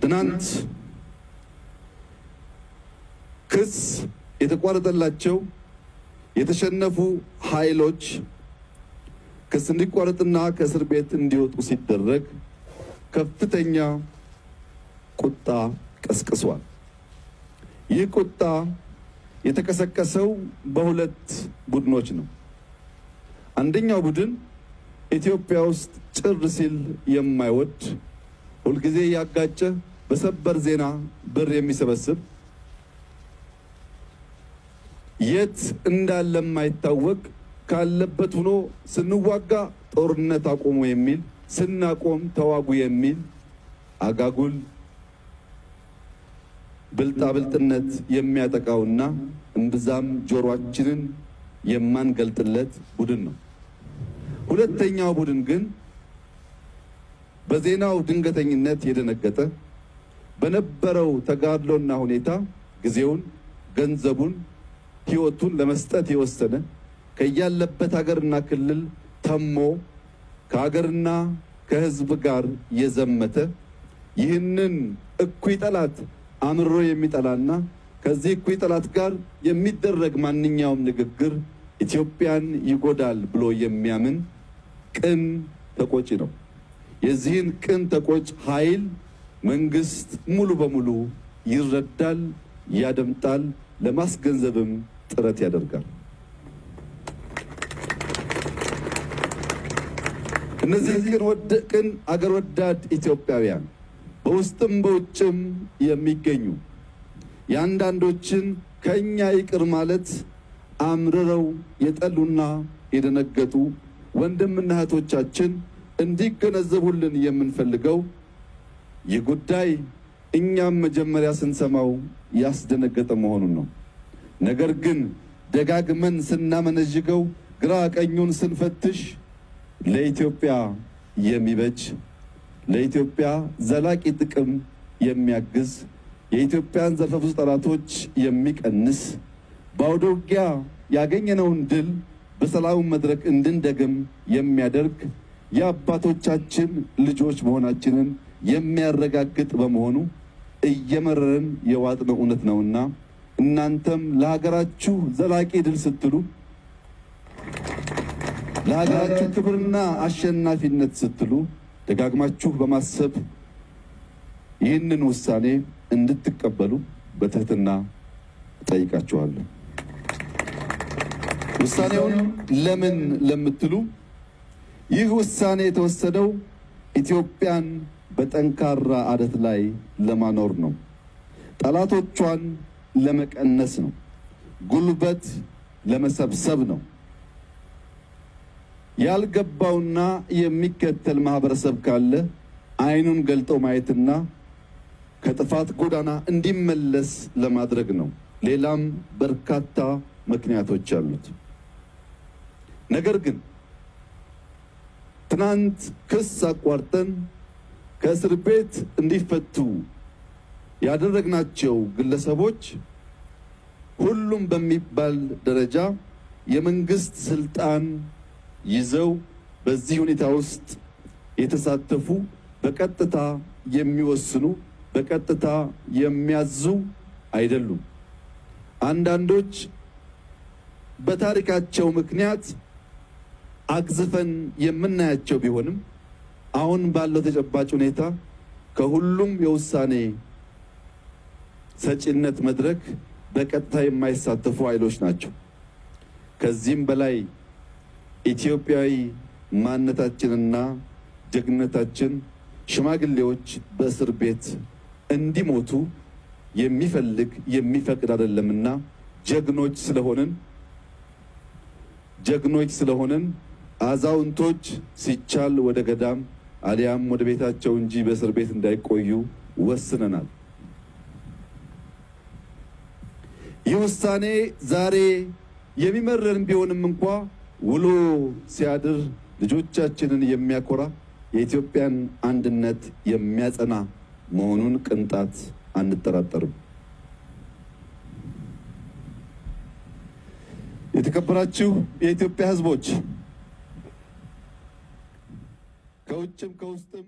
ትናንት ክስ የተቋረጠላቸው የተሸነፉ ኃይሎች ክስ እንዲቋረጥና ከእስር ቤት እንዲወጡ ሲደረግ ከፍተኛ ቁጣ ቀስቅሷል። ይህ ቁጣ የተቀሰቀሰው በሁለት ቡድኖች ነው። አንደኛው ቡድን ኢትዮጵያ ውስጥ ጭር ሲል የማይወድ ሁልጊዜ ያጋጨ በሰበር ዜና ብር የሚሰበስብ የት እንዳለ የማይታወቅ ካለበት ሆኖ ስንዋጋ ጦርነት አቆሙ የሚል ስናቆም ተዋጉ የሚል አጋጉል ብልጣብልጥነት የሚያጠቃውና እምብዛም ጆሮአችንን የማንገልጥለት ቡድን ነው። ሁለተኛው ቡድን ግን በዜናው ድንገተኝነት የደነገጠ በነበረው ተጋድሎና ሁኔታ ጊዜውን፣ ገንዘቡን፣ ሕይወቱን ለመስጠት የወሰነ ከያለበት ሀገርና ክልል ተሞ ከሀገርና ከሕዝብ ጋር የዘመተ ይህንን እኩይ ጠላት አምርሮ የሚጠላና ከዚህ እኩይ ጠላት ጋር የሚደረግ ማንኛውም ንግግር ኢትዮጵያን ይጎዳል ብሎ የሚያምን ቅን ተቆጪ ነው። የዚህን ቅን ተቆጭ ኃይል መንግስት ሙሉ በሙሉ ይረዳል፣ ያደምጣል፣ ለማስገንዘብም ጥረት ያደርጋል። እነዚህ ቅን አገር ወዳድ ኢትዮጵያውያን በውስጥም በውጭም የሚገኙ የአንዳንዶችን ከኛ ይቅር ማለት አምርረው የጠሉና የደነገጡ ወንድምና እህቶቻችን እንዲገነዘቡልን የምንፈልገው ይህ ጉዳይ እኛም መጀመሪያ ስንሰማው ያስደነገጠ መሆኑን ነው። ነገር ግን ደጋግመን ስናመነዥገው ግራ ቀኙን ስንፈትሽ ለኢትዮጵያ የሚበጅ ለኢትዮጵያ ዘላቂ ጥቅም የሚያግዝ የኢትዮጵያን ዘርፈ ብዙ ጠላቶች የሚቀንስ በአውደ ውጊያ ያገኘነውን ድል በሰላሙ መድረክ እንድንደግም የሚያደርግ የአባቶቻችን ልጆች መሆናችንን የሚያረጋግጥ በመሆኑ እየመረረን የዋጥነው እውነት ነውና እናንተም ለሀገራችሁ ዘላቂ ድል ስትሉ ለሀገራችሁ ክብርና አሸናፊነት ስትሉ ደጋግማችሁ በማሰብ ይህንን ውሳኔ እንድትቀበሉ በትህትና ጠይቃችኋለሁ። ውሳኔውን ለምን ለምትሉ ይህ ውሳኔ የተወሰደው ኢትዮጵያን በጠንካራ አደት ላይ ለማኖር ነው። ጠላቶቿን ለመቀነስ ነው። ጉልበት ለመሰብሰብ ነው። ያልገባውና የሚከተል ማህበረሰብ ካለ አይኑን ገልጦ ማየትና ከጥፋት ጎዳና እንዲመለስ ለማድረግ ነው። ሌላም በርካታ ምክንያቶች አሉት። ነገር ግን ትናንት ክስ አቋርጠን ከእስር ቤት እንዲፈቱ ያደረግናቸው ግለሰቦች ሁሉም በሚባል ደረጃ የመንግስት ስልጣን ይዘው በዚህ ሁኔታ ውስጥ የተሳተፉ በቀጥታ የሚወስኑ በቀጥታ የሚያዙ አይደሉም። አንዳንዶች በታሪካቸው ምክንያት አግዝፈን የምናያቸው ቢሆንም አሁን ባለው ተጨባጭ ሁኔታ ከሁሉም የውሳኔ ሰጪነት መድረክ በቀጥታ የማይሳተፉ ኃይሎች ናቸው። ከዚህም በላይ ኢትዮጵያዊ ማንነታችንና ጀግንነታችን ሽማግሌዎች በእስር ቤት እንዲሞቱ የሚፈልግ የሚፈቅድ አይደለምና ጀግኖች ስለሆንን አዛውንቶች ሲቻል ወደ ገዳም አሊያም ወደ ቤታቸው እንጂ በእስር ቤት እንዳይቆዩ ወስነናል። ይህ ውሳኔ ዛሬ የሚመረን ቢሆንም እንኳ ውሎ ሲያድር ልጆቻችንን የሚያኮራ የኢትዮጵያን አንድነት የሚያጸና መሆኑን ቅንጣት አንጠራጠርም። የተከበራችሁ የኢትዮጵያ ሕዝቦች ከውጭም ከውስጥም